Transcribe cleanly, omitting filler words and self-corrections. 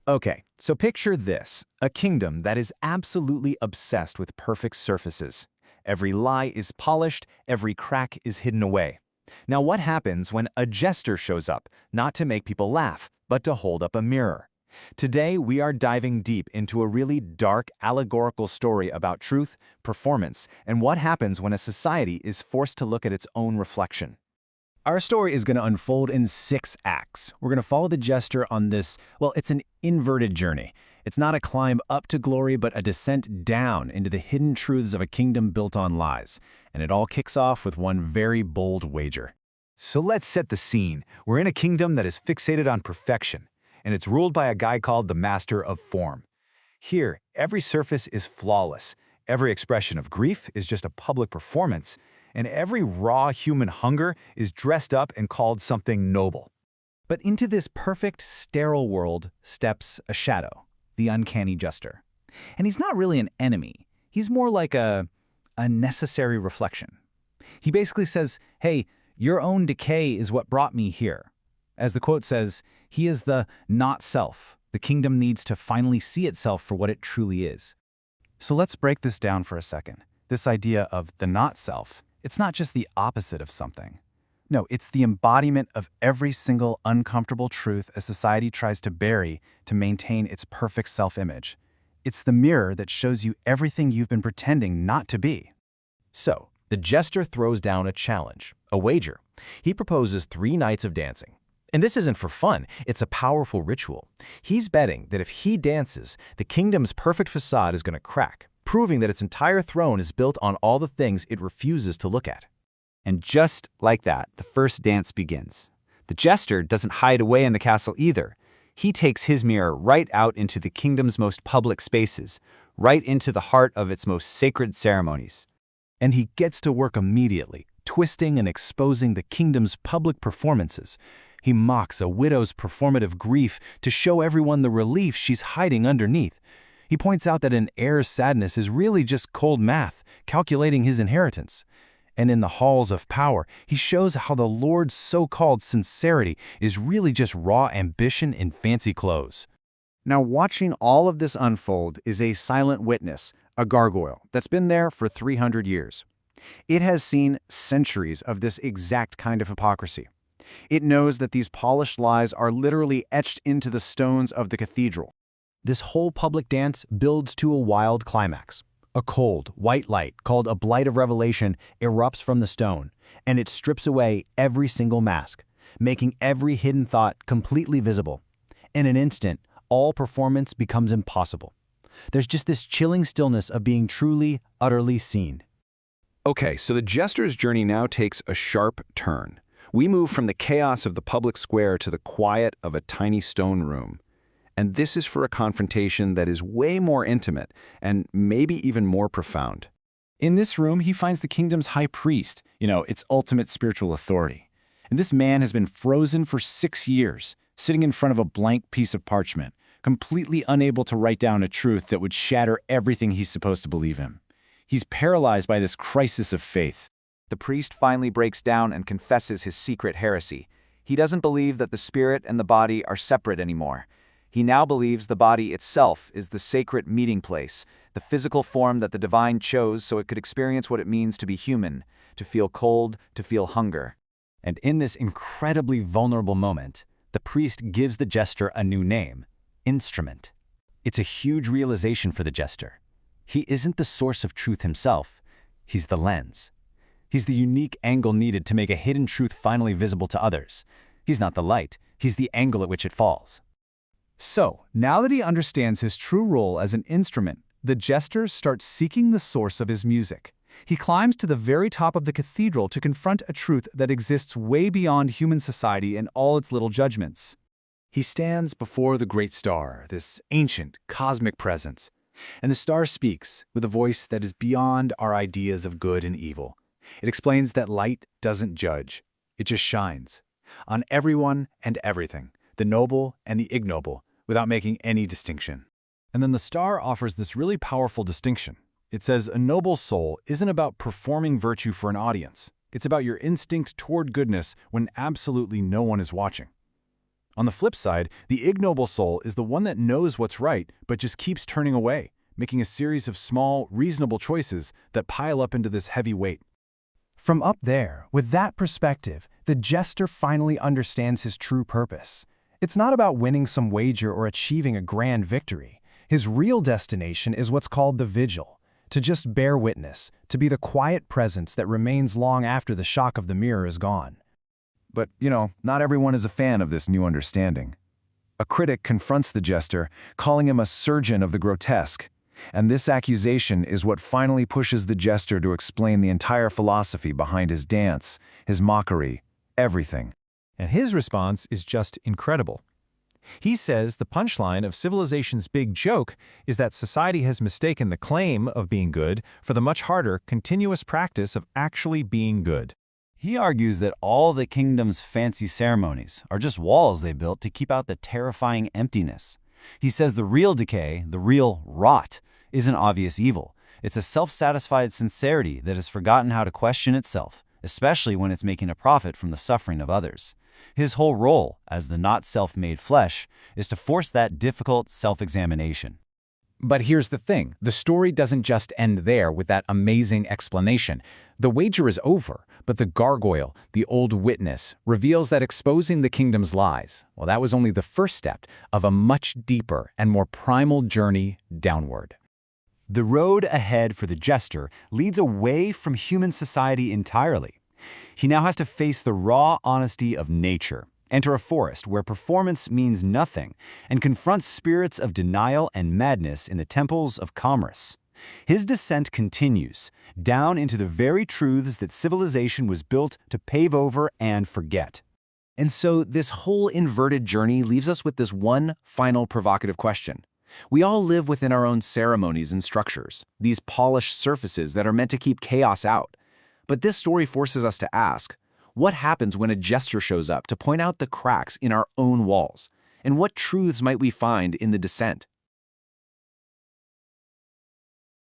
Okay, so picture this, a kingdom that is absolutely obsessed with perfect surfaces. Every lie is polished, every crack is hidden away. Now what happens when a jester shows up, not to make people laugh, but to hold up a mirror? Today, we are diving deep into a really dark, allegorical story about truth, performance, and what happens when a society is forced to look at its own reflection. Our story is going to unfold in 6 acts. We're going to follow the Jester on this, well, it's an inverted journey. It's not a climb up to glory, but a descent down into the hidden truths of a kingdom built on lies. And it all kicks off with one very bold wager. So let's set the scene. We're in a kingdom that is fixated on perfection, and it's ruled by a guy called the Master of Form. Here, every surface is flawless. Every expression of grief is just a public performance, and every raw human hunger is dressed up and called something noble. But into this perfect, sterile world steps a shadow, the Uncanny Jester. And he's not really an enemy. He's more like a necessary reflection. He basically says, hey, your own decay is what brought me here. As the quote says, he is the not-self. The kingdom needs to finally see itself for what it truly is. So let's break this down for a second. This idea of the not-self, it's not just the opposite of something. No, it's the embodiment of every single uncomfortable truth a society tries to bury to maintain its perfect self-image. It's the mirror that shows you everything you've been pretending not to be. So, the Jester throws down a challenge, a wager. He proposes 3 nights of dancing. And this isn't for fun, it's a powerful ritual. He's betting that if he dances, the kingdom's perfect facade is going to crack, proving that its entire throne is built on all the things it refuses to look at. And just like that, the first dance begins. The Jester doesn't hide away in the castle either. He takes his mirror right out into the kingdom's most public spaces, right into the heart of its most sacred ceremonies. And he gets to work immediately, twisting and exposing the kingdom's public performances. He mocks a widow's performative grief to show everyone the relief she's hiding underneath. He points out that an heir's sadness is really just cold math, calculating his inheritance. And in the halls of power, he shows how the Lord's so-called sincerity is really just raw ambition in fancy clothes. Now, watching all of this unfold is a silent witness, a gargoyle, that's been there for 300 years. It has seen centuries of this exact kind of hypocrisy. It knows that these polished lies are literally etched into the stones of the cathedral. This whole public dance builds to a wild climax. A cold, white light, called a blight of revelation, erupts from the stone, and it strips away every single mask, making every hidden thought completely visible. In an instant, all performance becomes impossible. There's just this chilling stillness of being truly, utterly seen. Okay, so the Jester's journey now takes a sharp turn. We move from the chaos of the public square to the quiet of a tiny stone room. And this is for a confrontation that is way more intimate and maybe even more profound. In this room, he finds the kingdom's high priest, its ultimate spiritual authority. And this man has been frozen for 6 years, sitting in front of a blank piece of parchment, completely unable to write down a truth that would shatter everything he's supposed to believe in. He's paralyzed by this crisis of faith. The priest finally breaks down and confesses his secret heresy. He doesn't believe that the spirit and the body are separate anymore. He now believes the body itself is the sacred meeting place, the physical form that the divine chose so it could experience what it means to be human, to feel cold, to feel hunger. And in this incredibly vulnerable moment, the priest gives the Jester a new name, Instrument. It's a huge realization for the Jester. He isn't the source of truth himself, he's the lens. He's the unique angle needed to make a hidden truth finally visible to others. He's not the light, he's the angle at which it falls. So, now that he understands his true role as an instrument, the Jester starts seeking the source of his music. He climbs to the very top of the cathedral to confront a truth that exists way beyond human society and all its little judgments. He stands before the great star, this ancient, cosmic presence. And the star speaks with a voice that is beyond our ideas of good and evil. It explains that light doesn't judge. It just shines on everyone and everything, the noble and the ignoble, without making any distinction. And then the star offers this really powerful distinction. It says a noble soul isn't about performing virtue for an audience. It's about your instinct toward goodness when absolutely no one is watching. On the flip side, the ignoble soul is the one that knows what's right but just keeps turning away, making a series of small, reasonable choices that pile up into this heavy weight. From up there, with that perspective, the Jester finally understands his true purpose. It's not about winning some wager or achieving a grand victory. His real destination is what's called the vigil, to just bear witness, to be the quiet presence that remains long after the shock of the mirror is gone. But, not everyone is a fan of this new understanding. A critic confronts the Jester, calling him a surgeon of the grotesque. And this accusation is what finally pushes the Jester to explain the entire philosophy behind his dance, his mockery, everything. And his response is just incredible. He says the punchline of civilization's big joke is that society has mistaken the claim of being good for the much harder, continuous practice of actually being good. He argues that all the kingdom's fancy ceremonies are just walls they built to keep out the terrifying emptiness. He says the real decay, the real rot, isn't obvious evil. It's a self-satisfied sincerity that has forgotten how to question itself, especially when it's making a profit from the suffering of others. His whole role, as the not self-made flesh, is to force that difficult self-examination. But here's the thing. The story doesn't just end there with that amazing explanation. The wager is over, but the gargoyle, the old witness, reveals that exposing the kingdom's lies, well, that was only the first step of a much deeper and more primal journey downward. The road ahead for the Jester leads away from human society entirely. He now has to face the raw honesty of nature, enter a forest where performance means nothing, and confront spirits of denial and madness in the temples of commerce. His descent continues, down into the very truths that civilization was built to pave over and forget. And so this whole inverted journey leaves us with this one final provocative question. We all live within our own ceremonies and structures, these polished surfaces that are meant to keep chaos out. But this story forces us to ask, what happens when a Jester shows up to point out the cracks in our own walls? And what truths might we find in the descent?